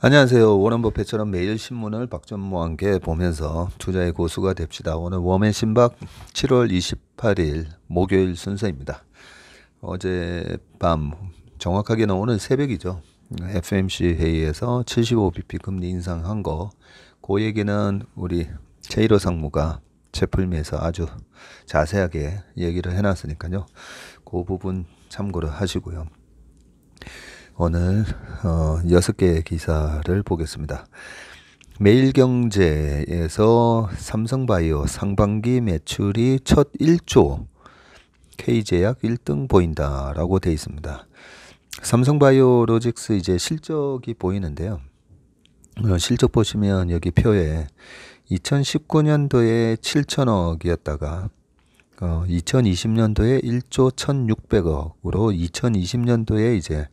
안녕하세요. 워런 버핏처럼 매일 신문을 박전무와 함께 보면서 투자의 고수가 됩시다. 오늘 웜의 신박 7월 28일 목요일 순서입니다. 어젯밤, 정확하게는 오늘 새벽이죠. FMC 회의에서 75bp 금리 인상한 거, 그 얘기는 우리 제이로 상무가 채플미에서 아주 자세하게 얘기를 해놨으니까요. 그 부분 참고를 하시고요. 오늘 6개의 기사를 보겠습니다. 매일경제에서 삼성바이오 상반기 매출이 첫 1조, K제약 1등 보인다라고 돼 있습니다. 삼성바이오로직스 이제 실적이 보이는데요. 실적 보시면 여기 표에 2019년도에 7천억이었다가 2020년도에 1조 1,600억으로 2020년도에 이제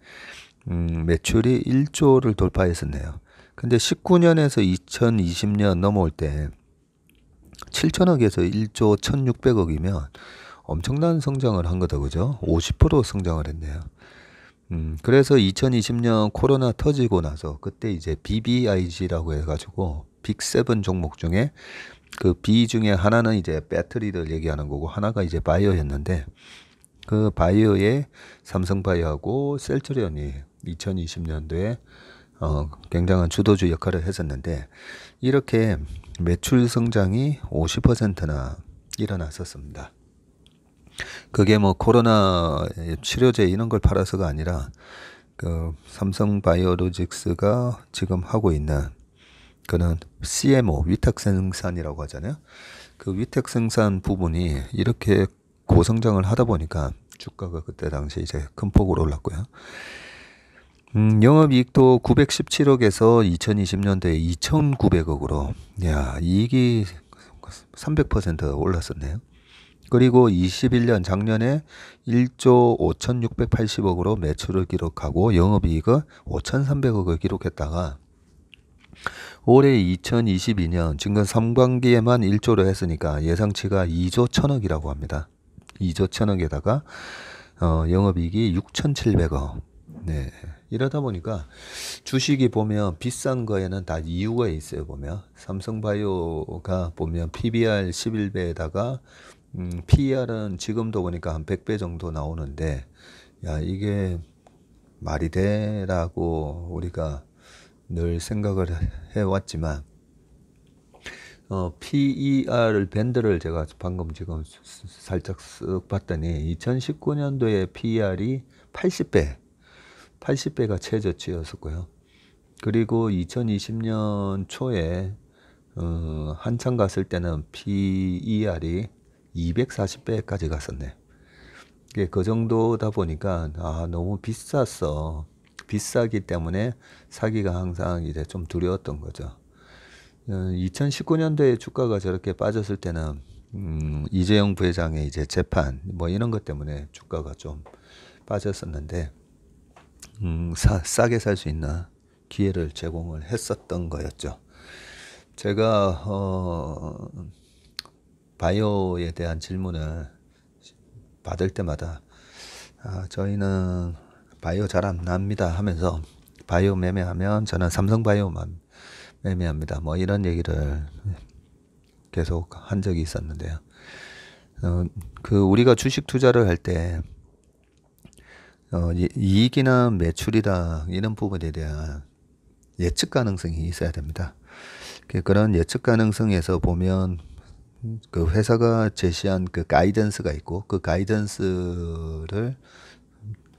매출이 1조를 돌파했었네요. 근데 19년에서 2020년 넘어올 때 7천억에서 1조 1,600억이면 엄청난 성장을 한 거다, 그죠? 50% 성장을 했네요. 그래서 2020년 코로나 터지고 나서 그때 이제 BBIG라고 해가지고 빅7 종목 중에 그 B 중에 하나는 이제 배터리를 얘기하는 거고 하나가 이제 바이오였는데 그 바이오에 삼성바이오하고 셀트리온이 2020년도에 굉장한 주도주 역할을 했었는데 이렇게 매출 성장이 50%나 일어났었습니다. 그게 뭐 코로나 치료제 이런 걸 팔아서가 아니라 그 삼성바이오로직스가 지금 하고 있는 그는 CMO 위탁 생산이라고 하잖아요. 그 위탁 생산 부분이 이렇게 고성장을 하다 보니까 주가가 그때 당시 이제 큰 폭으로 올랐고요. 영업이익도 917억에서 2020년도에 2,900억으로, 야, 이익이 300% 올랐었네요. 그리고 21년 작년에 1조 5,680억으로 매출을 기록하고 영업이익은 5,300억을 기록했다가 올해 2022년 지금 3분기에만 1조를 했으니까 예상치가 2조 1,000억이라고 합니다. 2조 1,000억에다가 영업이익이 6,700억. 네. 이러다 보니까 주식이 보면 비싼 거에는 다 이유가 있어요. 보면 삼성바이오가 보면 PBR 11배에다가 PER은 지금도 보니까 한 100배 정도 나오는데 야, 이게 말이 돼라고 우리가 늘 생각을 해왔지만 PER 밴드를 제가 방금 지금 살짝 쓱 봤더니 2019년도에 PER이 80배가 최저치였었고요. 그리고 2020년 초에 한참 갔을 때는 PER이 240배까지 갔었네. 그 정도다 보니까 너무 비쌌어. 비싸기 때문에 사기가 항상 이제 좀 두려웠던 거죠. 2019년도에 주가가 저렇게 빠졌을 때는 이재용 부회장의 이제 재판 뭐 이런 것 때문에 주가가 좀 빠졌었는데 싸게 살 수 있는 기회를 제공을 했었던 거였죠. 제가 바이오에 대한 질문을 받을 때마다 저희는 바이오 잘 안 납니다 하면서 바이오 매매하면 저는 삼성바이오만 매매합니다. 뭐 이런 얘기를 계속 한 적이 있었는데요. 그 우리가 주식 투자를 할 때 이익이나 매출이나 이런 부분에 대한 예측 가능성이 있어야 됩니다. 그런 예측 가능성에서 보면 그 회사가 제시한 그 가이던스가 있고 그 가이던스를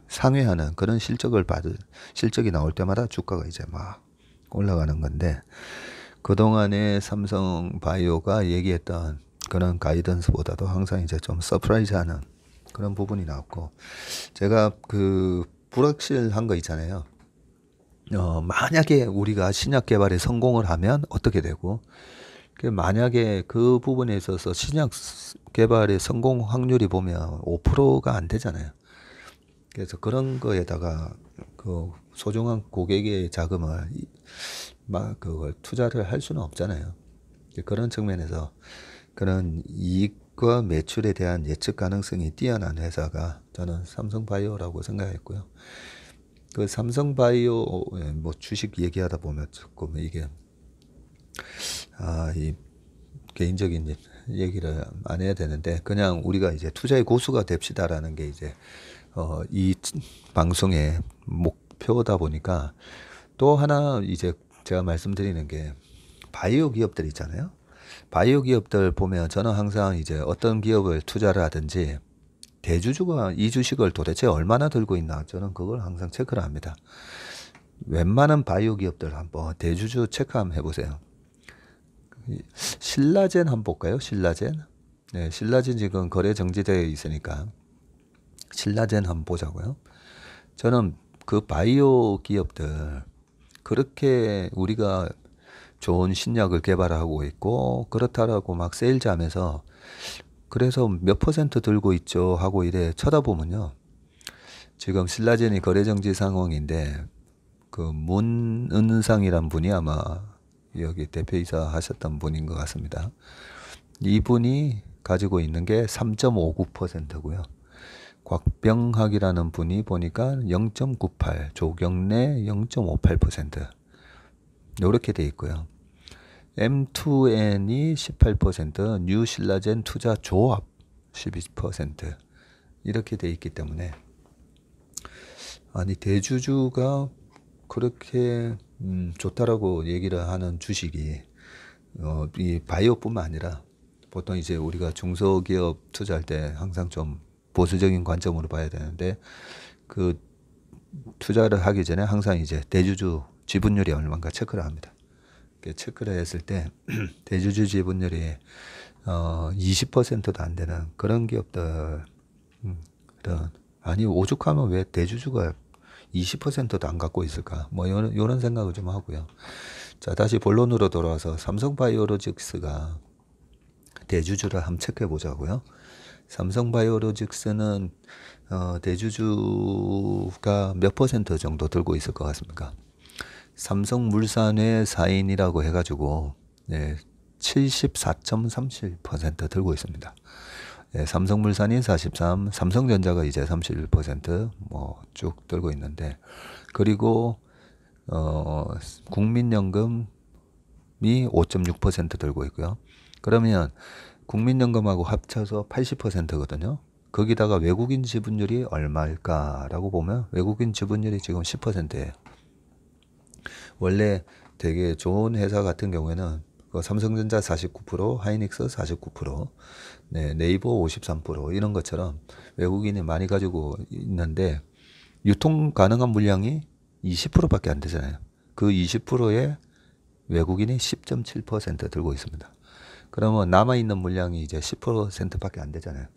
상회하는 그런 실적이 나올 때마다 주가가 이제 막 올라가는 건데 그동안에 삼성바이오가 얘기했던 그런 가이던스보다도 항상 이제 좀 서프라이즈하는 그런 부분이 나왔고 제가 그 불확실한 거 있잖아요. 만약에 우리가 신약 개발에 성공을 하면 어떻게 되고 만약에 그 부분에 있어서 신약 개발의 성공 확률이 보면 5%가 안 되잖아요. 그래서 그런 거에다가 그 소중한 고객의 자금을 막 그걸 투자를 할 수는 없잖아요. 그런 측면에서 그런 이익과 매출에 대한 예측 가능성이 뛰어난 회사가 저는 삼성바이오라고 생각했고요. 그 삼성바이오 뭐 주식 얘기하다 보면 조금 이게 이 개인적인 얘기를 안 해야 되는데 그냥 우리가 이제 투자의 고수가 됩시다라는 게 이제 이 방송의 목표다 보니까 또 하나 이제 제가 말씀드리는 게 바이오 기업들 있잖아요. 바이오 기업들 보면 저는 항상 이제 어떤 기업을 투자를 하든지 대주주가 이 주식을 도대체 얼마나 들고 있나 저는 그걸 항상 체크를 합니다. 웬만한 바이오 기업들 한번 대주주 체크 한번 해보세요. 신라젠 한번 볼까요? 신라젠. 네, 신라젠 지금 거래 정지되어 있으니까 신라젠 한번 보자고요. 저는 그 바이오 기업들 그렇게 우리가 좋은 신약을 개발하고 있고 그렇다라고 막 세일즈하면서 그래서 몇 퍼센트 들고 있죠 하고 이래 쳐다보면요. 지금 신라젠이 거래 정지 상황인데 그 문은상이란 분이 아마 여기 대표이사 하셨던 분인 것 같습니다. 이분이 가지고 있는 게 3.59%고요. 곽병학이라는 분이 보니까 0.98, 조경래 0.58% 이렇게 돼 있고요. M2N이 18%, 뉴신라젠 투자 조합 12% 이렇게 돼 있기 때문에 아니 대주주가 그렇게 좋다라고 얘기를 하는 주식이 이 바이오뿐만 아니라 보통 이제 우리가 중소기업 투자할 때 항상 좀 보수적인 관점으로 봐야 되는데 그 투자를 하기 전에 항상 이제 대주주 지분율이 얼마인가 체크를 합니다. 체크를 했을 때 대주주 지분율이 20%도 안 되는 그런 기업들 아니 오죽하면 왜 대주주가 20%도 안 갖고 있을까 뭐 이런 생각을 좀 하고요. 자 다시 본론으로 돌아와서 삼성바이오로직스가 대주주를 한번 체크해 보자고요. 삼성바이오로직스는 대주주가 몇 퍼센트 정도 들고 있을 것 같습니까? 삼성물산의 4인이라고 해가지고 74.37% 들고 있습니다. 삼성물산이 43, 삼성전자가 이제 31%뭐 쭉 들고 있는데 그리고 국민연금이 5.6% 들고 있고요. 그러면 국민연금하고 합쳐서 80%거든요. 거기다가 외국인 지분율이 얼마일까라고 보면 외국인 지분율이 지금 10%예요. 원래 되게 좋은 회사 같은 경우에는 삼성전자 49%, 하이닉스 49%, 네이버 53% 이런 것처럼 외국인이 많이 가지고 있는데 유통 가능한 물량이 20%밖에 안 되잖아요. 그 20%에 외국인이 10.7% 들고 있습니다. 그러면 남아있는 물량이 이제 10%밖에 안 되잖아요.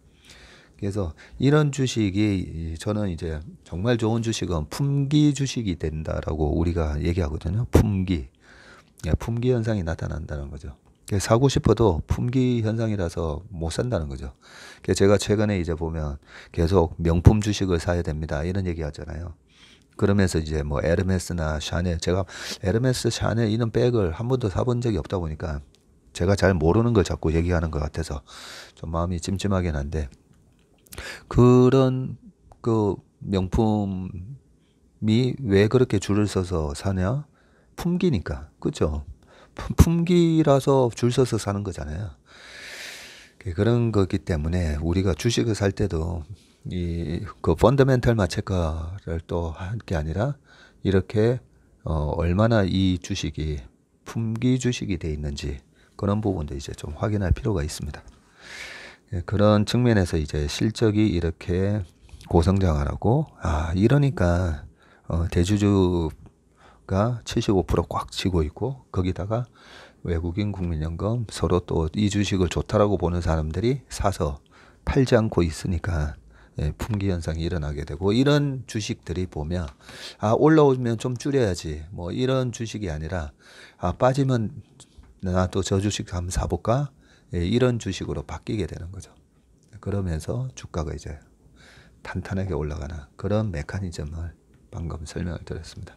그래서 이런 주식이 저는 이제 정말 좋은 주식은 품귀 주식이 된다라고 우리가 얘기하거든요. 품귀. 품귀 현상이 나타난다는 거죠. 사고 싶어도 품귀 현상이라서 못 산다는 거죠. 제가 최근에 이제 보면 계속 명품 주식을 사야 됩니다. 이런 얘기 하잖아요. 그러면서 이제 뭐 에르메스나 샤넬, 제가 에르메스, 샤넬 이런 백을 한 번도 사본 적이 없다 보니까 제가 잘 모르는 걸 자꾸 얘기하는 것 같아서 좀 마음이 찜찜하긴 한데 그런 그 명품이 왜 그렇게 줄을 서서 사냐? 품기니까. 그죠? 품기라서 줄 서서 사는 거잖아요. 그런 거기 때문에 우리가 주식을 살 때도 그 펀더멘털만 체크를 또 할 게 아니라 이렇게 얼마나 이 주식이 품기 주식이 돼 있는지 그런 부분도 이제 좀 확인할 필요가 있습니다. 그런 측면에서 이제 실적이 이렇게 고성장하라고 이러니까 대주주가 75%꽉 쥐고 있고 거기다가 외국인 국민연금 서로 또 이 주식을 좋다라고 보는 사람들이 사서 팔지 않고 있으니까 품귀 현상이 일어나게 되고 이런 주식들이 보면 올라오면 좀 줄여야지 뭐 이런 주식이 아니라 빠지면 나 또 저 주식 한번 사볼까 이런 주식으로 바뀌게 되는 거죠. 그러면서 주가가 이제 탄탄하게 올라가는 그런 메커니즘을 방금 설명을 드렸습니다.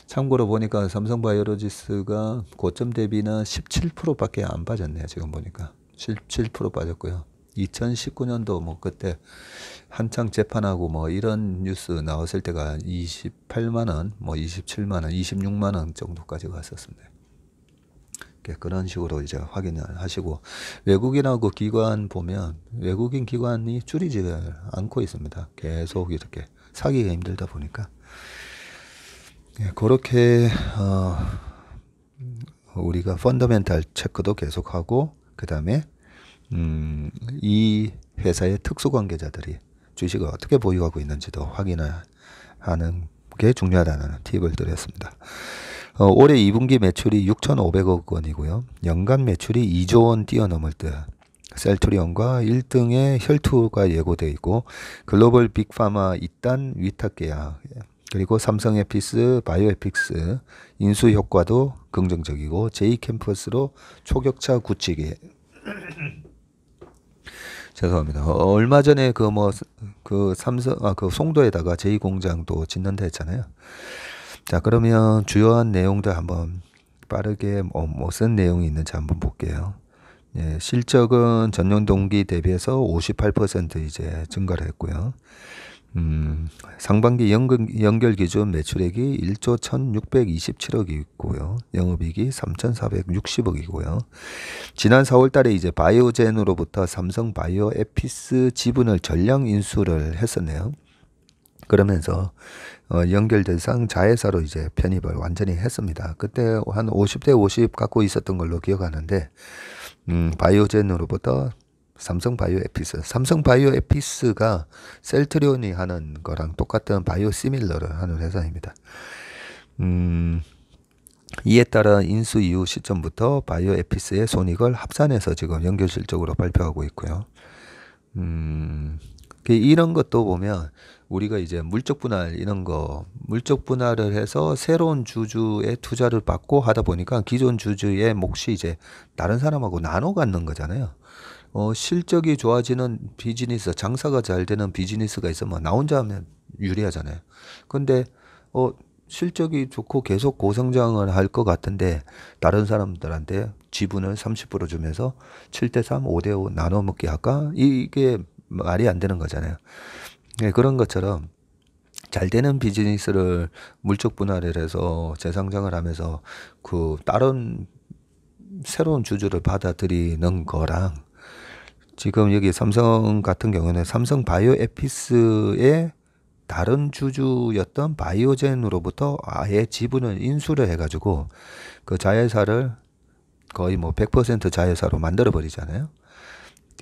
참고로 보니까 삼성바이오로직스가 고점 대비는 17%밖에 안 빠졌네요. 지금 보니까 17% 빠졌고요. 2019년도 뭐 그때 한창 재판하고 뭐 이런 뉴스 나왔을 때가 28만 원, 뭐 27만 원, 26만 원 정도까지 갔었습니다. 그런 식으로 이제 확인을 하시고, 외국인하고 기관 보면 외국인 기관이 줄이지 않고 있습니다. 계속 이렇게 사기가 힘들다 보니까. 그렇게 우리가 펀더멘탈 체크도 계속하고, 그 다음에 이 회사의 특수관계자들이 주식을 어떻게 보유하고 있는지도 확인을 하는 게 중요하다는 팁을 드렸습니다. 올해 2분기 매출이 6,500억 원이고요. 연간 매출이 2조 원 뛰어넘을 듯 셀트리온과 1등의 혈투가 예고되어 있고, 글로벌 빅파마 이딴 위탁 계약, 그리고 삼성에피스, 바이오에픽스 인수 효과도 긍정적이고, J캠퍼스로 초격차 굳히기. 죄송합니다. 얼마 전에 삼성 송도에다가 제2공장도 짓는다 했잖아요. 자, 그러면 주요한 내용들 한번 빠르게 무슨 내용이 있는지 한번 볼게요. 예, 실적은 전년 동기 대비해서 58% 이제 증가를 했고요. 상반기 연결 기준 매출액이 1조 1627억이 있고요. 영업이익이 3460억이고요. 지난 4월 달에 이제 바이오젠으로부터 삼성 바이오 에피스 지분을 전량 인수를 했었네요. 그러면서 연결 대상 자회사로 이제 편입을 완전히 했습니다. 그때 한 50대 50 갖고 있었던 걸로 기억하는데, 바이오젠으로부터 삼성 바이오 에피스가 셀트리온이 하는 거랑 똑같은 바이오 시밀러를 하는 회사입니다. 이에 따라 인수 이후 시점부터 바이오 에피스의 손익을 합산해서 지금 연결 실적으로 발표하고 있고요. 이런 것도 보면 우리가 이제 물적 분할을 해서 새로운 주주의 투자를 받고 하다 보니까 기존 주주의 몫이 이제 다른 사람하고 나눠 갖는 거잖아요. 실적이 좋아지는 비즈니스, 장사가 잘 되는 비즈니스가 있으면 나 혼자 하면 유리하잖아요. 근데 실적이 좋고 계속 고성장을 할 것 같은데 다른 사람들한테 지분을 30% 주면서 7대3, 5대5 나눠 먹기 할까? 이게 말이 안 되는 거잖아요. 네, 그런 것처럼 잘 되는 비즈니스를 물적 분할을 해서 재상장을 하면서 다른 새로운 주주를 받아들이는 거랑, 지금 여기 삼성 같은 경우는 삼성 바이오 에피스의 다른 주주였던 바이오젠으로부터 아예 지분을 인수를 해가지고 그 자회사를 거의 뭐 100% 자회사로 만들어 버리잖아요.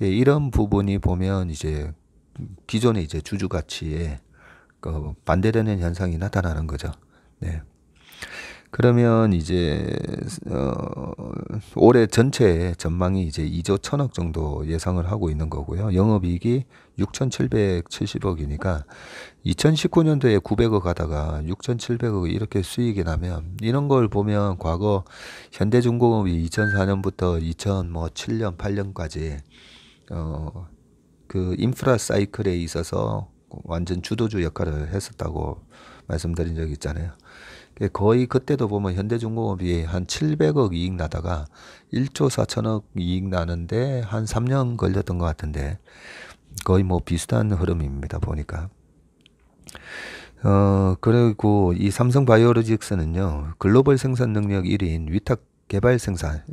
이런 부분이 보면 이제 기존의 이제 주주 가치에 반대되는 현상이 나타나는 거죠. 네. 그러면 이제 올해 전체 전망이 이제 2조 1000억 정도 예상을 하고 있는 거고요. 영업이익이 6770억이니까 2019년도에 900억 하다가 6700억 이렇게 수익이 나면, 이런 걸 보면 과거 현대중공업이 2004년부터 2007년 8년까지 그 인프라 사이클에 있어서 완전 주도주 역할을 했었다고 말씀드린 적이 있잖아요. 거의 그때도 보면 현대중공업이 한 700억 이익 나다가 1조 4천억 이익 나는데 한 3년 걸렸던 것 같은데, 거의 뭐 비슷한 흐름입니다, 보니까. 그리고 이 삼성 바이오로직스는요, 글로벌 생산 능력 1위인 위탁 개발 생산,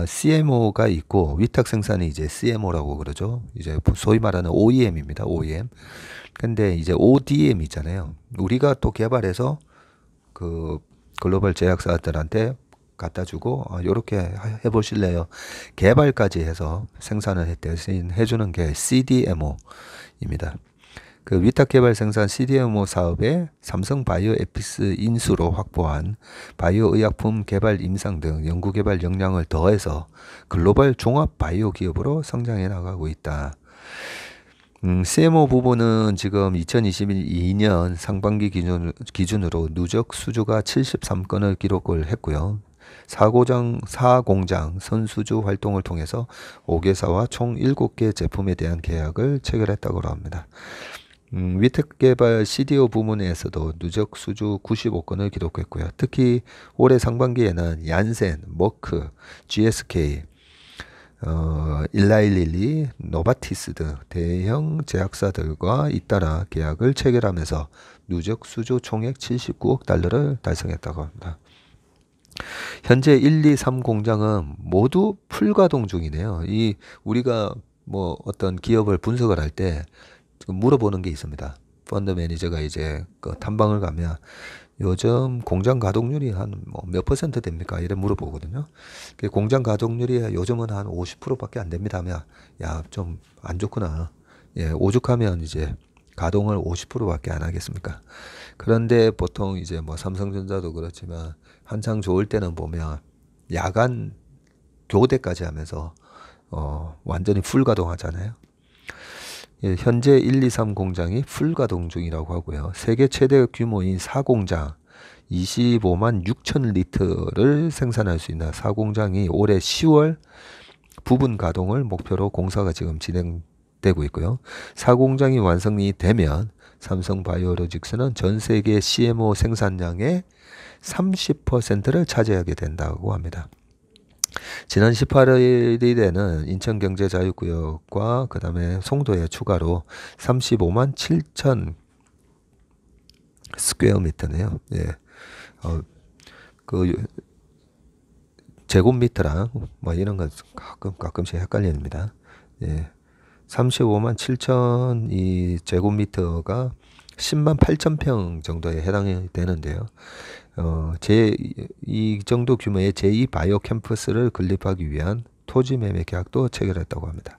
CMO가 있고, 위탁 생산이 이제 CMO라고 그러죠. 이제 소위 말하는 OEM입니다, OEM. 근데 이제 ODM 있잖아요. 우리가 또 개발해서 그 글로벌 제약사들한테 갖다 주고, 요렇게 해보실래요? 개발까지 해서 생산을 대신 해주는 게 CDMO입니다. 그 위탁 개발 생산 CDMO 사업에 삼성 바이오 에피스 인수로 확보한 바이오 의약품 개발 임상 등 연구 개발 역량을 더해서 글로벌 종합 바이오 기업으로 성장해 나가고 있다. CMO 부분은 지금 2022년 상반기 기준으로 누적 수주가 73건을 기록을 했고요. 4공장 선수주 활동을 통해서 5개사와 총 7개 제품에 대한 계약을 체결했다고 합니다. 위탁개발 CDO 부문에서도 누적 수주 95건을 기록했고요. 특히 올해 상반기에는 얀센, 머크, GSK, 일라일릴리, 노바티스 등 대형 제약사들과 잇따라 계약을 체결하면서 누적 수주 총액 79억 달러를 달성했다고 합니다. 현재 1, 2, 3 공장은 모두 풀가동 중이네요. 이 우리가 뭐 어떤 기업을 분석을 할 때 물어보는 게 있습니다. 펀드 매니저가 이제 그 탐방을 가면 요즘 공장 가동률이 한 뭐 몇 퍼센트 됩니까? 이래 물어보거든요. 공장 가동률이 요즘은 한 50%밖에 안 됩니다 하면 야, 좀 안 좋구나. 예, 오죽하면 이제 가동을 50%밖에 안 하겠습니까? 그런데 보통 이제 뭐 삼성전자도 그렇지만 한창 좋을 때는 보면 야간 교대까지 하면서 완전히 풀 가동하잖아요. 예, 현재 1, 2, 3 공장이 풀 가동 중이라고 하고요. 세계 최대 규모인 4공장 25만 6천 리터를 생산할 수 있는 4공장이 올해 10월 부분 가동을 목표로 공사가 지금 진행되고 있고요. 4공장이 완성이 되면 삼성바이오로직스는 전 세계 CMO 생산량의 30%를 차지하게 된다고 합니다. 지난 18일에는 인천경제자유구역과 그 다음에 송도에 추가로 35만 7천 스퀘어미터네요. 예. 그 제곱미터랑 뭐 이런 건 가끔씩 헷갈립니다. 예. 35만 7천 이 제곱미터가 10만 8천 평 정도에 해당이 되는데요. 이 정도 규모의 제2 바이오 캠퍼스를 건립하기 위한 토지 매매 계약도 체결했다고 합니다.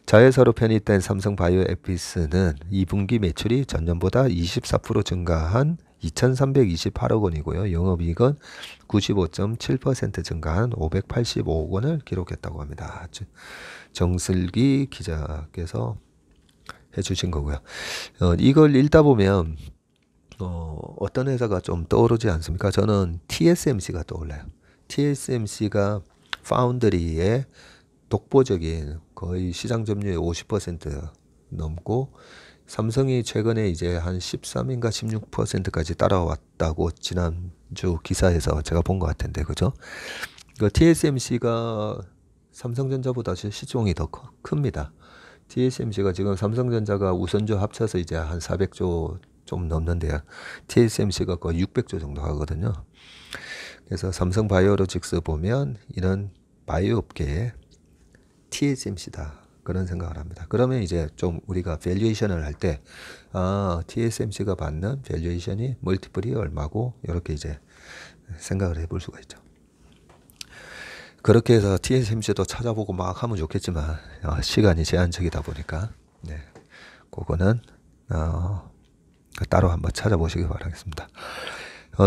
자회사로 편입된 삼성 바이오 에피스는 2분기 매출이 전년보다 24% 증가한 2,328억 원이고요. 영업이익은 95.7% 증가한 585억 원을 기록했다고 합니다. 정슬기 기자께서 해주신 거고요. 이걸 읽다 보면 어떤 회사가 좀 떠오르지 않습니까? 저는 TSMC가 떠올라요. TSMC가 파운드리의 독보적인 거의 시장 점유율 50% 넘고 삼성이 최근에 이제 한 13인가 16%까지 따라왔다고 지난주 기사에서 제가 본 것 같은데 그죠? 그 TSMC가 삼성전자보다 시총이 더 큽니다. TSMC가 지금 삼성전자가 우선주 합쳐서 이제 한 400조 좀 넘는데요. TSMC가 거의 600조 정도 하거든요. 그래서 삼성바이오로직스 보면 이런 바이오 업계에 TSMC다. 그런 생각을 합니다. 그러면 이제 좀 우리가 밸류에이션을 할 때, TSMC가 받는 밸류에이션이 멀티플이 얼마고, 이렇게 이제 생각을 해볼 수가 있죠. 그렇게 해서 TSMC도 찾아보고 막 하면 좋겠지만, 시간이 제한적이다 보니까, 네. 그거는, 따로 한번 찾아보시기 바라겠습니다.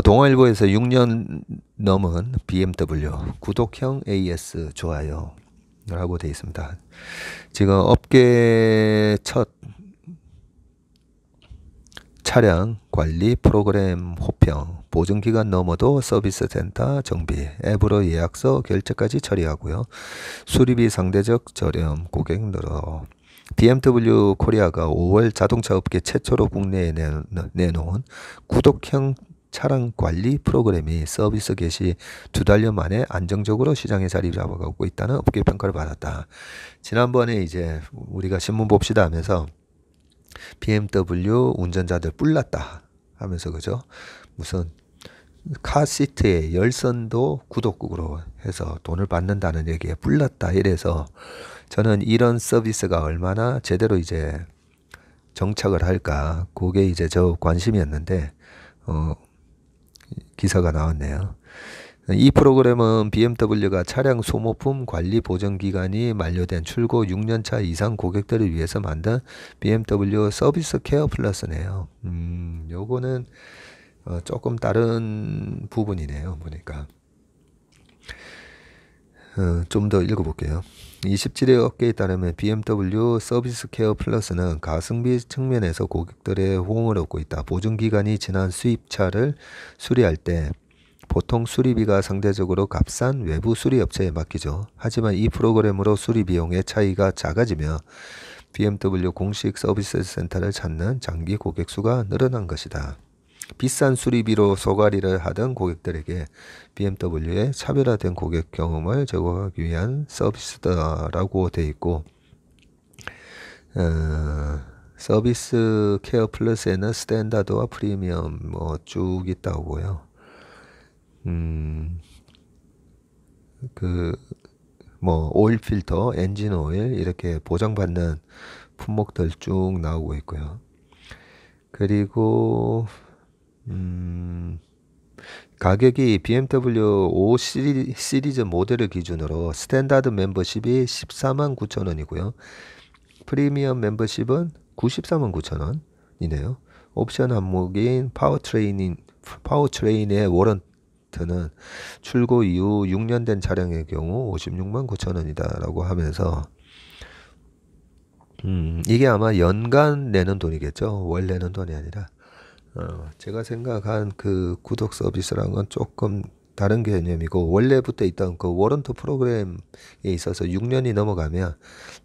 동아일보에서 6년 넘은 BMW 구독형 AS 좋아요 라고 되어 있습니다. 지금 업계 첫 차량 관리 프로그램 호평, 보증기간 넘어도 서비스 센터 정비, 앱으로 예약서 결제까지 처리하고요. 수리비 상대적 저렴, 고객 늘어. BMW 코리아가 5월 자동차 업계 최초로 국내에 내놓은 구독형 차량 관리 프로그램이 서비스 개시 2달여 만에 안정적으로 시장에 자리 잡아가고 있다는 업계 평가를 받았다. 지난번에 이제 우리가 신문 봅시다 하면서 BMW 운전자들 뿔났다 하면서 그죠? 무슨 카시트의 열선도 구독국으로 해서 돈을 받는다는 얘기에 뿔났다 이래서 저는 이런 서비스가 얼마나 제대로 이제 정착을 할까 그게 이제 저 관심이었는데 기사가 나왔네요. 이 프로그램은 BMW가 차량 소모품 관리 보정 기간이 만료된 출고 6년차 이상 고객들을 위해서 만든 BMW 서비스 케어 플러스네요. 요거는 조금 다른 부분이네요. 보니까 좀 더 읽어볼게요. 27일 업계에 따르면 BMW 서비스 케어 플러스는 가성비 측면에서 고객들의 호응을 얻고 있다. 보증기간이 지난 수입차를 수리할 때 보통 수리비가 상대적으로 값싼 외부 수리업체에 맡기죠. 하지만 이 프로그램으로 수리 비용의 차이가 작아지며 BMW 공식 서비스 센터를 찾는 장기 고객 수가 늘어난 것이다. 비싼 수리비로 소가리를 하던 고객들에게 BMW의 차별화된 고객 경험을 제공하기 위한 서비스다라고 돼 있고, 서비스 케어 플러스에는 스탠다드와 프리미엄 뭐 쭉 있다고요. 뭐 오일 필터, 엔진 오일 이렇게 보장받는 품목들 쭉 나오고 있고요. 그리고 가격이 BMW 5 시리즈 모델을 기준으로 스탠다드 멤버십이 149,000원이고요. 프리미엄 멤버십은 949,000원이네요. 옵션 항목인 파워트레인의 워런트는 출고 이후 6년 된 차량의 경우 569,000원이다 라고 하면서 이게 아마 연간 내는 돈이겠죠. 월 내는 돈이 아니라. 제가 생각한 그 구독 서비스랑은 조금 다른 개념이고, 원래부터 있던 그 워런트 프로그램에 있어서 6년이 넘어가면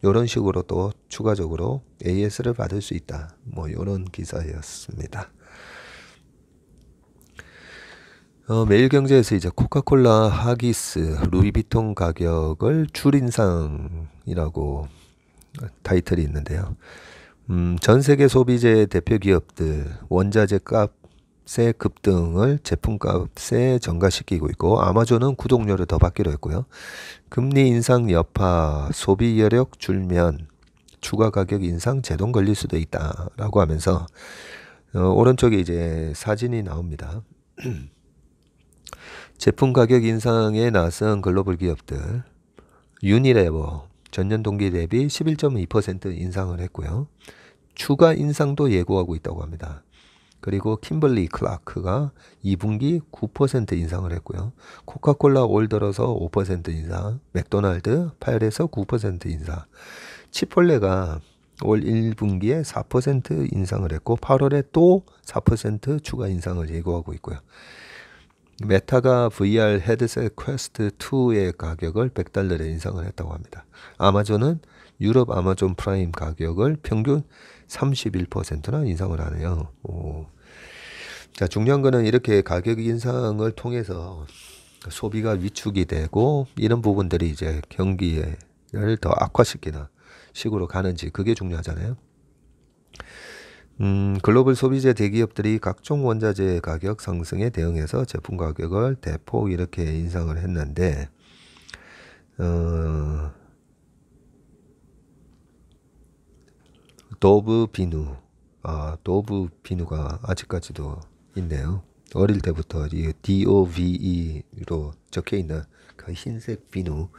이런 식으로 또 추가적으로 AS를 받을 수 있다. 뭐 이런 기사였습니다. 매일경제에서 이제 코카콜라, 하기스, 루이비통 가격을 줄인상이라고 타이틀이 있는데요. 전 세계 소비재 대표 기업들 원자재 값의 급등을 제품값에 전가시키고 있고, 아마존은 구독료를 더 받기로 했고요. 금리 인상 여파, 소비 여력 줄면 추가 가격 인상 제동 걸릴 수도 있다라고 하면서 오른쪽에 이제 사진이 나옵니다. 제품 가격 인상에 나선 글로벌 기업들, 유니레버 전년 동기 대비 11.2% 인상을 했고요. 추가 인상도 예고하고 있다고 합니다. 그리고 킴벌리 클라크가 2분기 9% 인상을 했고요. 코카콜라 올 들어서 5% 인상, 맥도날드 8에서 9% 인상, 치폴레가 올 1분기에 4% 인상을 했고 8월에 또 4% 추가 인상을 예고하고 있고요. 메타가 VR 헤드셋 퀘스트 2의 가격을 $100에 인상을 했다고 합니다. 아마존은 유럽 아마존 프라임 가격을 평균 31%나 인상을 하네요. 자, 중요한 거는 이렇게 가격 인상을 통해서 소비가 위축이 되고 이런 부분들이 이제 경기를 더 악화시키는 식으로 가는지, 그게 중요하잖아요. 글로벌 소비재 대기업들이 각종 원자재 가격 상승에 대응해서 제품 가격을 대폭 이렇게 인상을 했는데, 도브 비누가 아직까지도 있네요. 어릴 때부터 이 DOVE로 적혀 있는 그 흰색 비누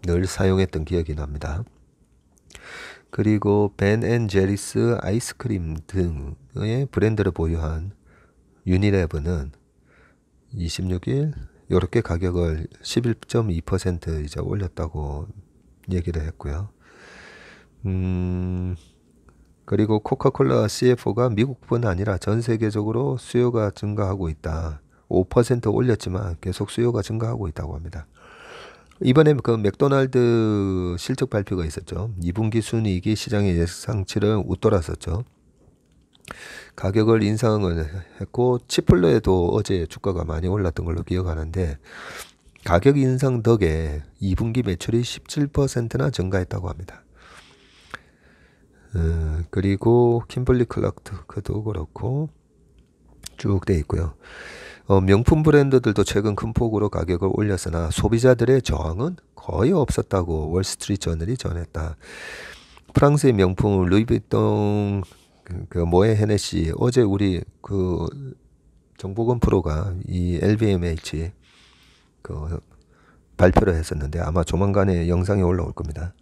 늘 사용했던 기억이 납니다. 그리고 벤 앤 제리스 아이스크림 등의 브랜드를 보유한 유니레버는 26일 이렇게 가격을 11.2% 이제 올렸다고 얘기를 했고요. 그리고 코카콜라 CFO가 미국뿐 아니라 전 세계적으로 수요가 증가하고 있다. 5% 올렸지만 계속 수요가 증가하고 있다고 합니다. 이번에 그 맥도날드 실적 발표가 있었죠. 2분기 순이익이 시장의 예상치를 웃돌았었죠. 가격을 인상을 했고 치폴레도 어제 주가가 많이 올랐던 걸로 기억하는데, 가격 인상 덕에 2분기 매출이 17%나 증가했다고 합니다. 그리고 킴벌리 클라크도 그렇고 쭉 돼 있고요. 명품 브랜드들도 최근 큰 폭으로 가격을 올렸으나 소비자들의 저항은 거의 없었다고 월스트리트 저널이 전했다. 프랑스의 명품 루이비통 그 모에 헤네시, 어제 우리 그 정보건 프로가 이 LVMH 그 발표를 했었는데 아마 조만간에 영상이 올라올 겁니다.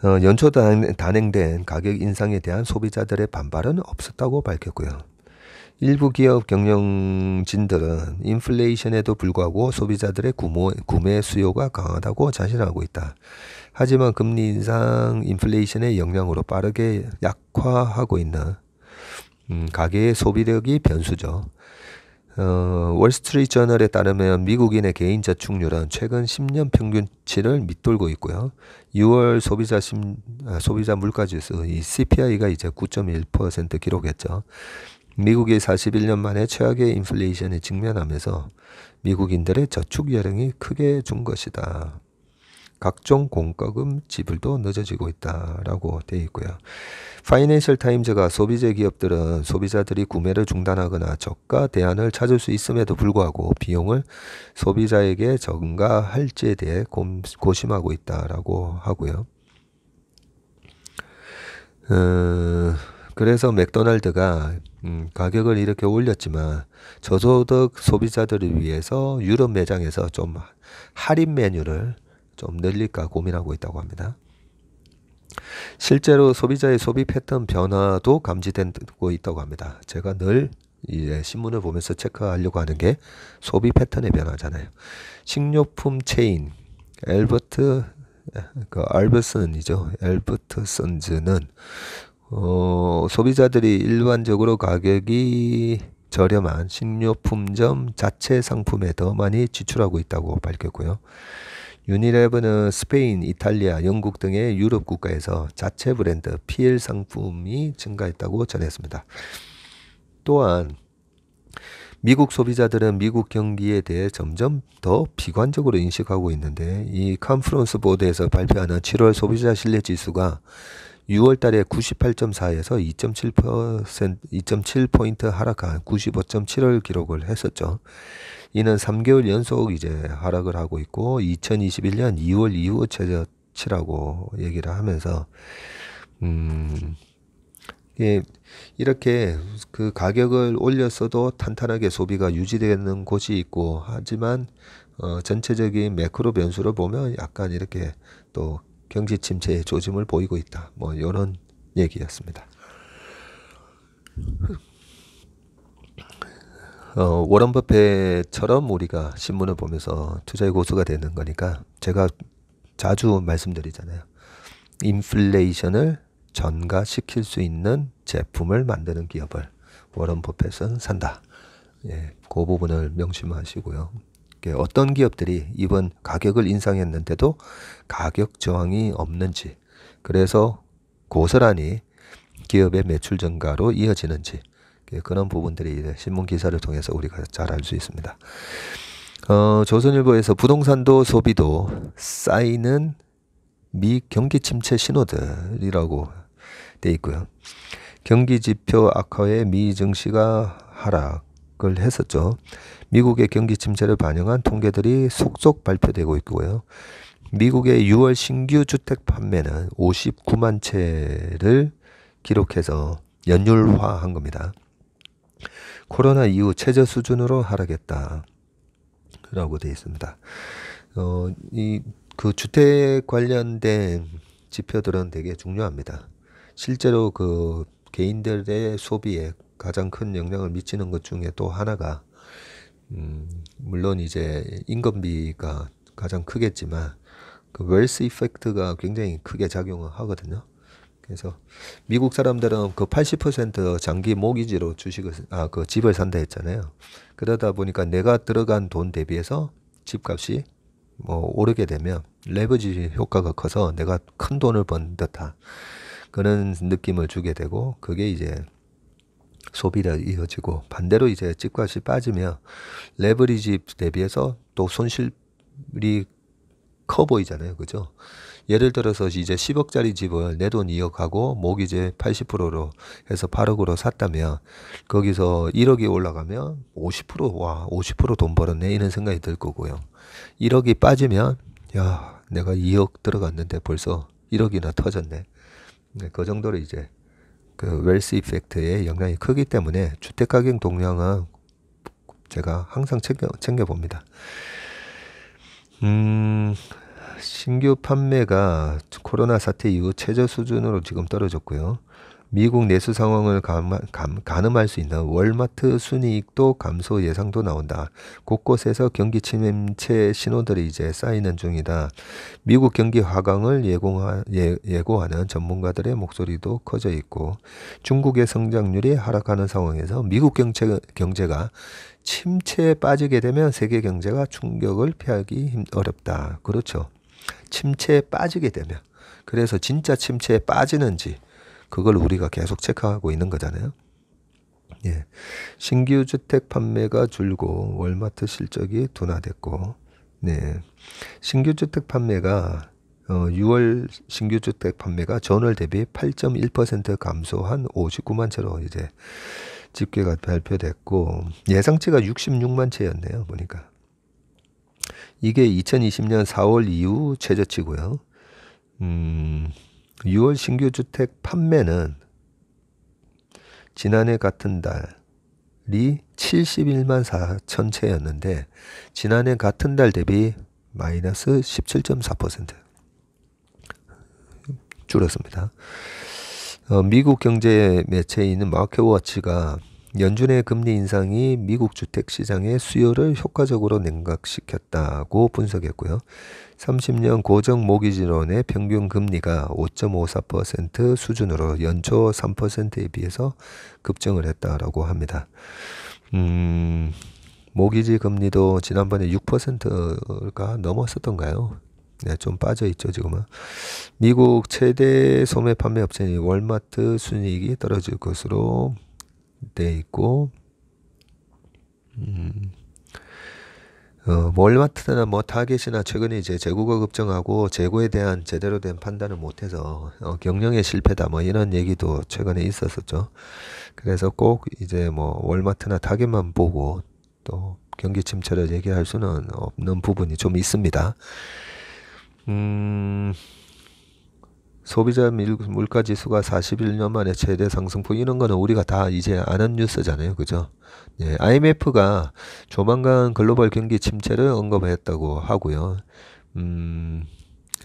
연초 단행된 가격 인상에 대한 소비자들의 반발은 없었다고 밝혔고요. 일부 기업 경영진들은 인플레이션에도 불구하고 소비자들의 구매 수요가 강하다고 자신하고 있다. 하지만 금리 인상 인플레이션의 영향으로 빠르게 약화하고 있는 가계의 소비력이 변수죠. 월스트리트 저널에 따르면 미국인의 개인 저축률은 최근 10년 평균치를 밑돌고 있고요. 6월 소비자 물가지수 이 CPI가 이제 9.1% 기록했죠. 미국이 41년 만에 최악의 인플레이션에 직면하면서 미국인들의 저축 여력이 크게 준 것이다. 각종 공과금 지불도 늦어지고 있다라고 되어 있고요. 파이낸셜 타임즈가 소비재 기업들은 소비자들이 구매를 중단하거나 저가 대안을 찾을 수 있음에도 불구하고 비용을 소비자에게 전가할지에 대해 고심하고 있다라고 하고요. 그래서 맥도날드가 가격을 이렇게 올렸지만 저소득 소비자들을 위해서 유럽 매장에서 좀 할인 메뉴를 좀 늘릴까 고민하고 있다고 합니다. 실제로 소비자의 소비 패턴 변화도 감지되고 있다고 합니다. 제가 늘 이제 신문을 보면서 체크하려고 하는 게 소비 패턴의 변화잖아요. 식료품 체인 알버슨이죠. 알버트슨즈는 소비자들이 일반적으로 가격이 저렴한 식료품점 자체 상품에 더 많이 지출하고 있다고 밝혔고요. 유니레버는 스페인, 이탈리아, 영국 등의 유럽 국가에서 자체 브랜드 PL 상품이 증가했다고 전했습니다. 또한 미국 소비자들은 미국 경기에 대해 점점 더 비관적으로 인식하고 있는데 이 컨퍼런스 보드에서 발표하는 7월 소비자 신뢰 지수가 6월 달에 98.4에서 2.7포인트 하락한 95.7을 기록을 했었죠. 이는 3개월 연속 이제 하락을 하고 있고 2021년 2월 이후 최저치라고 얘기를 하면서 이렇게 그 가격을 올렸어도 탄탄하게 소비가 유지되는 곳이 있고 하지만 전체적인 매크로 변수를 보면 약간 이렇게 또 경기 침체의 조짐을 보이고 있다. 뭐 이런 얘기였습니다. 워런 버핏처럼 우리가 신문을 보면서 투자의 고수가 되는 거니까 제가 자주 말씀드리잖아요. 인플레이션을 전가시킬 수 있는 제품을 만드는 기업을 워런 버핏은 산다. 예, 그 부분을 명심하시고요. 어떤 기업들이 이번 가격을 인상했는데도 가격 저항이 없는지, 그래서 고스란히 기업의 매출 증가로 이어지는지, 그런 부분들이 신문 기사를 통해서 우리가 잘 알 수 있습니다. 조선일보에서 부동산도 소비도 쌓이는 미 경기 침체 신호들이라고 돼 있고요. 경기 지표 악화에 미 증시가 하락을 했었죠. 미국의 경기 침체를 반영한 통계들이 속속 발표되고 있고요. 미국의 6월 신규 주택 판매는 59만 채를 기록해서 연율화한 겁니다. 코로나 이후 최저 수준으로 하락했다 라고 되어 있습니다. 그 주택 관련된 지표들은 되게 중요합니다. 실제로 그 개인들의 소비에 가장 큰 영향을 미치는 것 중에 또 하나가 물론 이제 인건비가 가장 크겠지만 그 웰스 이펙트가 굉장히 크게 작용을 하거든요. 그래서 미국 사람들은 그 80% 장기 모기지로 그 집을 산다 했잖아요. 그러다 보니까 내가 들어간 돈 대비해서 집값이 뭐 오르게 되면 레버리지 효과가 커서 내가 큰 돈을 번 듯한 그런 느낌을 주게 되고, 그게 이제 소비가 이어지고, 반대로 이제 집값이 빠지면 레버리지 대비해서 또 손실이 커 보이잖아요. 그죠? 예를 들어서 이제 10억짜리 집을 내 돈 2억하고 모기지 80%로 해서 8억으로 샀다면 거기서 1억이 올라가면 50%돈 벌었네 이런 생각이 들 거고요. 1억이 빠지면 야, 내가 2억 들어갔는데 벌써 1억이나 터졌네. 그 정도로 이제 그 웰스 이펙트의 영향이 크기 때문에 주택 가격 동향은 제가 항상 챙겨 봅니다. 신규 판매가 코로나 사태 이후 최저 수준으로 지금 떨어졌고요. 미국 내수 상황을 가늠할 수 있는 월마트 순이익도 감소 예상도 나온다. 곳곳에서 경기 침체 신호들이 이제 쌓이는 중이다. 미국 경기 하강을 예고하는 전문가들의 목소리도 커져 있고, 중국의 성장률이 하락하는 상황에서 미국 경제가 침체에 빠지게 되면 세계 경제가 충격을 피하기 어렵다. 그렇죠. 침체에 빠지게 되면. 그래서 진짜 침체에 빠지는지 그걸 우리가 계속 체크하고 있는 거잖아요. 예. 신규 주택 판매가 줄고 월마트 실적이 둔화됐고, 네. 신규 주택 판매가 6월 신규 주택 판매가 전월 대비 8.1% 감소한 59만 채로 이제 집계가 발표됐고, 예상치가 66만 채였네요, 보니까. 이게 2020년 4월 이후 최저치고요. 6월 신규 주택 판매는 지난해 같은 달이 71만 4천 채였는데 지난해 같은 달 대비 마이너스 17.4% 줄었습니다. 미국 경제 매체인 마켓워치가 연준의 금리 인상이 미국 주택 시장의 수요를 효과적으로 냉각시켰다고 분석했고요. 30년 고정 모기지론의 평균 금리가 5.54% 수준으로 연초 3%에 비해서 급증을 했다라고 합니다. 모기지 금리도 지난번에 6%가 넘었었던가요? 네, 좀 빠져 있죠, 지금은. 미국 최대 소매 판매 업체인 월마트 순이익이 떨어질 것으로 돼 있고, 월마트나 뭐 타겟이나 최근에 이제 재고가 급증하고 재고에 대한 제대로 된 판단을 못해서 경영의 실패다 뭐 이런 얘기도 최근에 있었었죠. 그래서 꼭 이제 뭐 월마트나 타겟만 보고 또 경기 침체를 얘기할 수는 없는 부분이 좀 있습니다. 소비자 물가 지수가 41년 만에 최대 상승폭, 이런 거는 우리가 다 이제 아는 뉴스잖아요. 그죠? 예, IMF가 조만간 글로벌 경기 침체를 언급했다고 하고요.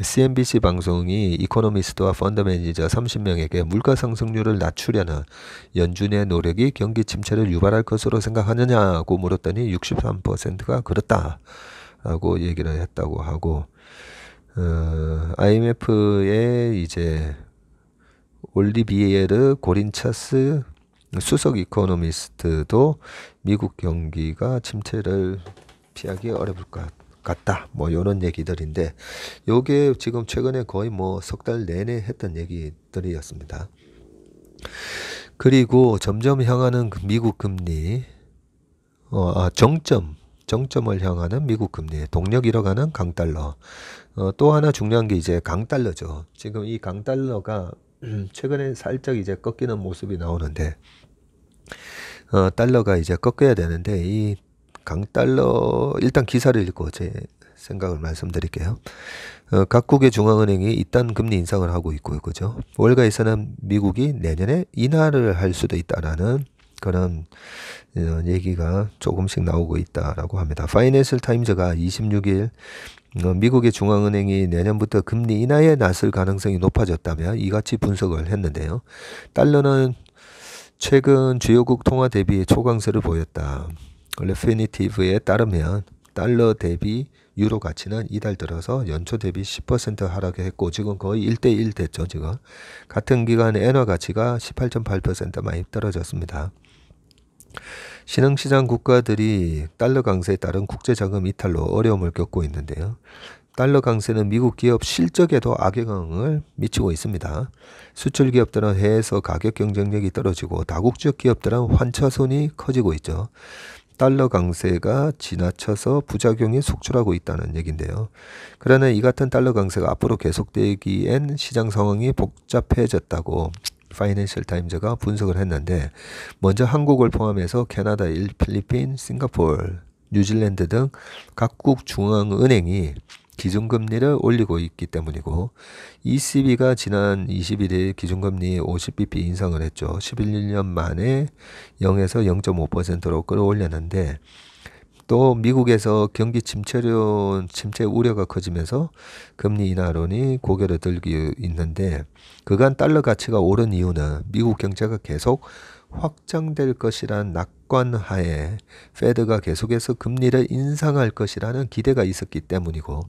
CNBC 방송이 이코노미스트와 펀드 매니저 30명에게 물가 상승률을 낮추려는 연준의 노력이 경기 침체를 유발할 것으로 생각하느냐고 물었더니 63%가 그렇다라고 얘기를 했다고 하고, IMF의 이제 올리비에르 고린차스 수석 이코노미스트도 미국 경기가 침체를 피하기 어려울 것 같다, 뭐 이런 얘기들인데, 요게 지금 최근에 거의 뭐 석 달 내내 했던 얘기들이었습니다. 그리고 점점 향하는 미국 금리, 정점을 향하는 미국 금리, 동력 잃어가는 강달러. 또 하나 중요한 게 이제 강달러죠. 지금 이 강달러가 최근에 살짝 이제 꺾이는 모습이 나오는데, 달러가 이제 꺾여야 되는데, 이 강달러, 일단 기사를 읽고 제 생각을 말씀드릴게요. 각국의 중앙은행이 이딴 금리 인상을 하고 있고요. 그죠? 월가에서는 미국이 내년에 인하를 할 수도 있다라는 그런 얘기가 조금씩 나오고 있다라고 합니다. 파이낸셜 타임즈가 26일 미국의 중앙은행이 내년부터 금리 인하에 나설 가능성이 높아졌다며 이같이 분석을 했는데요. 달러는 최근 주요국 통화 대비 초강세를 보였다. 레피니티브에 따르면 달러 대비 유로 가치는 이달 들어서 연초 대비 10% 하락했고 지금 거의 1대1 됐죠. 지금 같은 기간 엔화 가치가 18.8% 많이 떨어졌습니다. 신흥시장 국가들이 달러 강세에 따른 국제자금 이탈로 어려움을 겪고 있는데요. 달러 강세는 미국 기업 실적에도 악영향을 미치고 있습니다. 수출 기업들은 해외에서 가격 경쟁력이 떨어지고 다국적 기업들은 환차손이 커지고 있죠. 달러 강세가 지나쳐서 부작용이 속출하고 있다는 얘기인데요. 그러나 이 같은 달러 강세가 앞으로 계속되기엔 시장 상황이 복잡해졌다고 파이낸셜 타임즈가 분석을 했는데, 먼저 한국을 포함해서 캐나다, 필리핀, 싱가포르, 뉴질랜드 등 각국 중앙은행이 기준금리를 올리고 있기 때문이고, ECB가 지난 21일 기준금리 50bp 인상을 했죠. 11년 만에 0에서 0.5%로 끌어올렸는데, 또 미국에서 경기 침체 우려가 커지면서 금리 인하론이 고개를 들고 있는데, 그간 달러 가치가 오른 이유는 미국 경제가 계속 확장될 것이란 낙관하에 페드가 계속해서 금리를 인상할 것이라는 기대가 있었기 때문이고,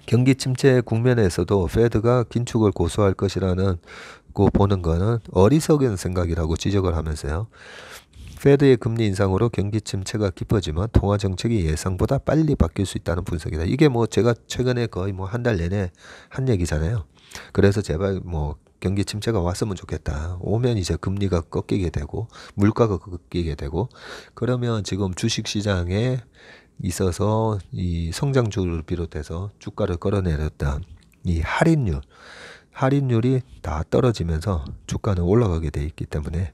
경기 침체 국면에서도 페드가 긴축을 고수할 것이라는 거 보는 거는 어리석은 생각이라고 지적을 하면서요. 페드의 금리 인상으로 경기 침체가 깊어지면 통화 정책이 예상보다 빨리 바뀔 수 있다는 분석이다. 이게 뭐 제가 최근에 거의 뭐 한 달 내내 한 얘기잖아요. 그래서 제발 뭐 경기 침체가 왔으면 좋겠다. 오면 이제 금리가 꺾이게 되고 물가가 꺾이게 되고 그러면 지금 주식 시장에 있어서 이 성장주를 비롯해서 주가를 끌어내렸던 이 할인율이 다 떨어지면서 주가는 올라가게 돼 있기 때문에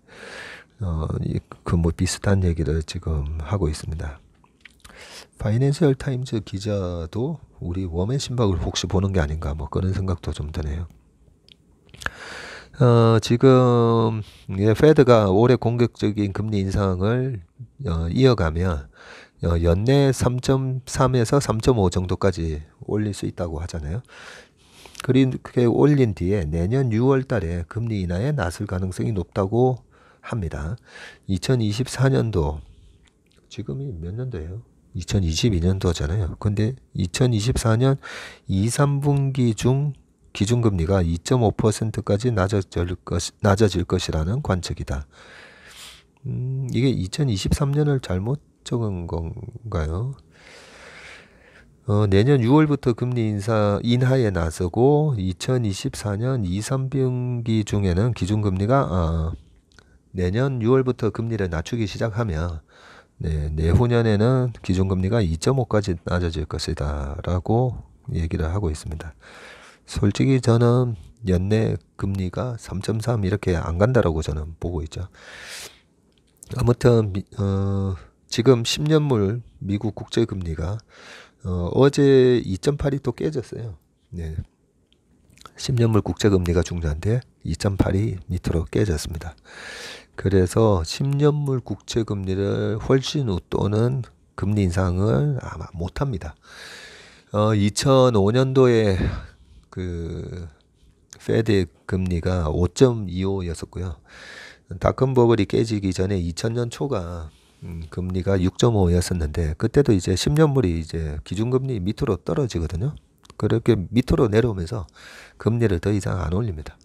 그 뭐 비슷한 얘기를 지금 하고 있습니다. 파이낸셜 타임즈 기자도 우리 웜의 신박을 혹시 보는 게 아닌가 뭐 그런 생각도 좀 드네요. 지금 페드가 올해 공격적인 금리 인상을 이어가면 연내 3.3에서 3.5 정도까지 올릴 수 있다고 하잖아요. 그렇게 올린 뒤에 내년 6월 달에 금리 인하에 나설 가능성이 높다고 합니다. 2024년도 지금이 몇 년도예요? 2022년도잖아요. 근데 2024년 2, 3분기 중 기준금리가 2.5%까지 낮아질 것이라는 관측이다. 이게 2023년을 잘못 적은 건가요? 내년 6월부터 금리 인하에 나서고 2024년 2, 3분기 중에는 기준금리가 내년 6월부터 금리를 낮추기 시작하면 내후년에는 기준금리가 2.5까지 낮아질 것이다 라고 얘기를 하고 있습니다. 솔직히 저는 연내 금리가 3.3 이렇게 안 간다라고 저는 보고 있죠. 아무튼 지금 10년물 미국 국제금리가 어제 2.8이 또 깨졌어요. 네. 10년물 국제금리가 중요한데 2.8이 밑으로 깨졌습니다. 그래서 10년물 국채금리를 훨씬 웃도는 금리 인상을 아마 못합니다. 2005년도에 그 페드 금리가 5.25였었고요. 닷컴 버블이 깨지기 전에 2000년 초가 금리가 6.5였었는데 그때도 이제 10년물이 이제 기준금리 밑으로 떨어지거든요. 그렇게 밑으로 내려오면서 금리를 더 이상 안 올립니다.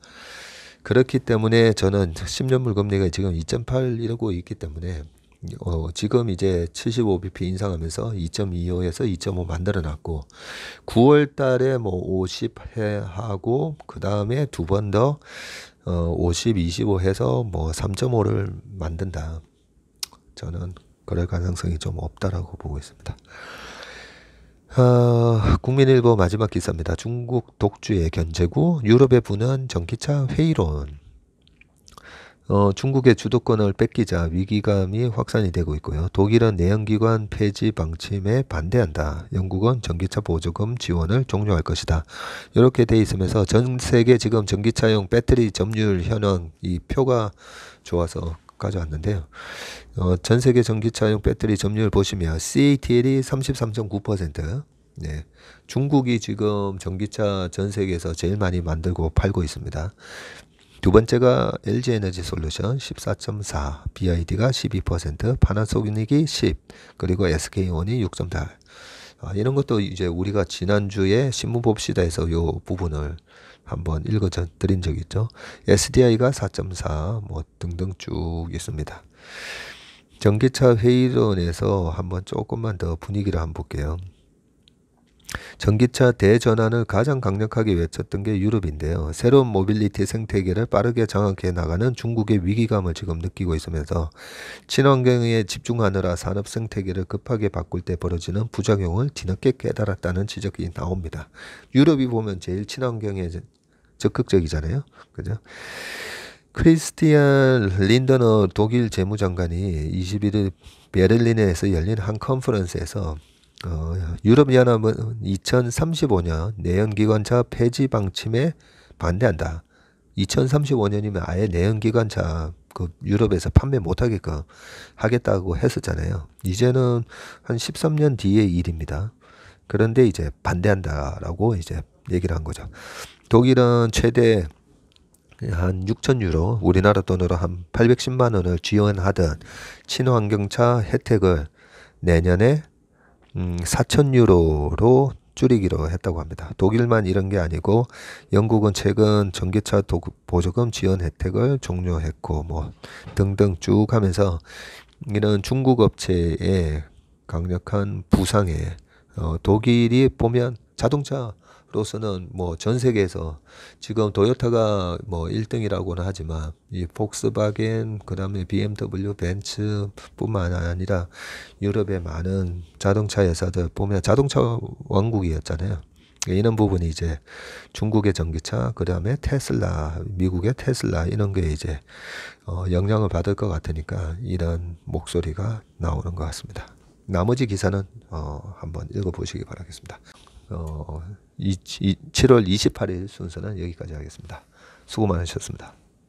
그렇기 때문에 저는 10년물 금리가 지금 2.8 이러고 있기 때문에 지금 이제 75bp 인상하면서 2.25에서 2.5 만들어 놨고 9월 달에 뭐 50 하고 그 다음에 두 번 더 50, 25 해서 뭐 3.5를 만든다. 저는 그럴 가능성이 좀 없다라고 보고 있습니다. 국민일보 마지막 기사입니다. 중국 독주의 견제구, 유럽의 분한 전기차 회의론. 중국의 주도권을 뺏기자 위기감이 확산이 되고 있고요. 독일은 내연기관 폐지 방침에 반대한다. 영국은 전기차 보조금 지원을 종료할 것이다. 이렇게 돼 있으면서 전 세계 지금 전기차용 배터리 점유율 현황 이 표가 좋아서 가져왔는데요. 전 세계 전기차용 배터리 점유율 보시면 CATL이 33.9%. 네. 중국이 지금 전기차 전 세계에서 제일 많이 만들고 팔고 있습니다. 두 번째가 LG에너지솔루션 14.4, BID가 12%, 파나소닉이 10, 그리고 SK온이 6.8. 이런 것도 이제 우리가 지난주에 신문 봅시다에서 요 부분을 한번 읽어 드린 적이 있죠. SDI가 4.4, 뭐 등등 쭉 있습니다. 전기차 회의론에서 한번 조금만 더 분위기를 한번 볼게요. 전기차 대전환을 가장 강력하게 외쳤던 게 유럽인데요. 새로운 모빌리티 생태계를 빠르게 장악해 나가는 중국의 위기감을 지금 느끼고 있으면서 친환경에 집중하느라 산업 생태계를 급하게 바꿀 때 벌어지는 부작용을 뒤늦게 깨달았다는 지적이 나옵니다. 유럽이 보면 제일 친환경에 적극적이잖아요. 그죠? 크리스티안 린더너 독일 재무장관이 21일 베를린에서 열린 한 컨퍼런스에서 유럽연합은 2035년 내연기관차 폐지 방침에 반대한다. 2035년이면 아예 내연기관차 그 유럽에서 판매 못하게끔 하겠다고 했었잖아요. 이제는 한 13년 뒤의 일입니다. 그런데 이제 반대한다라고 이제 얘기를 한 거죠. 독일은 최대 한 6,000유로, 우리나라 돈으로 한 810만 원을 지원하던 친환경차 혜택을 내년에 4,000유로로 줄이기로 했다고 합니다. 독일만 이런 게 아니고 영국은 최근 전기차 보조금 지원 혜택을 종료했고 뭐 등등 쭉 하면서 이런 중국 업체의 강력한 부상에 독일이 보면 자동차 기업으로서는 뭐 전 세계에서 지금 토요타가 뭐 1등이라고는 하지만 이 폭스바겐 그다음에 BMW 벤츠뿐만 아니라 유럽의 많은 자동차 회사들 보면 자동차 왕국이었잖아요. 이런 부분이 이제 중국의 전기차, 그 다음에 테슬라, 미국의 테슬라 이런 게 이제 영향을 받을 것 같으니까 이런 목소리가 나오는 것 같습니다. 나머지 기사는 한번 읽어보시기 바라겠습니다. 7월 28일 순서는 여기까지 하겠습니다. 수고 많으셨습니다.